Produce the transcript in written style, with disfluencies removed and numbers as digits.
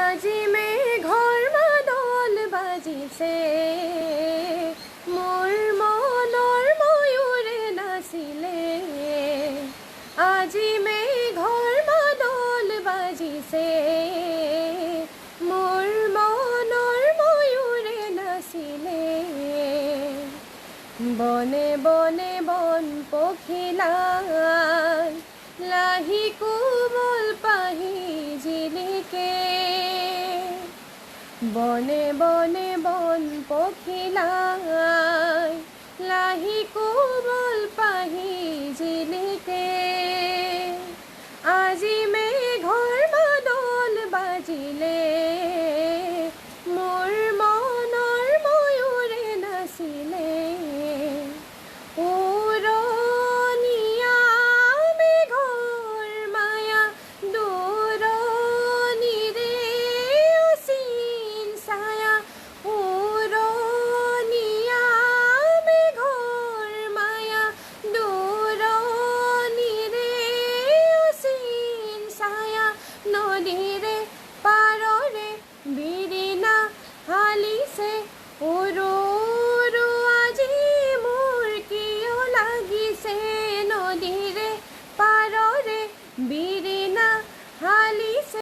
আজি মেঘৰ মাদল বাজিছে, মোৰ মনৰ ময়ূৰে নাচিলে। আজি মেঘৰ মাদল বাজিছে, মোৰ মনৰ ময়ূৰে নাচিলে। বনে বনে বন পখিলাই লাহি কোমল পাহি জিলিকে। বনে বনে বন পখিলাই লাহি কোমল পাহি জিলিকে। আজি মেঘৰ মাদল বাজিলে, মোৰ মনৰ ময়ূৰে নাচিলে। উৰণীয়া মেঘৰ মায়া দূৰণিৰে অচিন ছায়া। উৰণীয়া মেঘৰ মায়া দূৰণিৰে অচিন ছায়া। নদীৰে পাৰ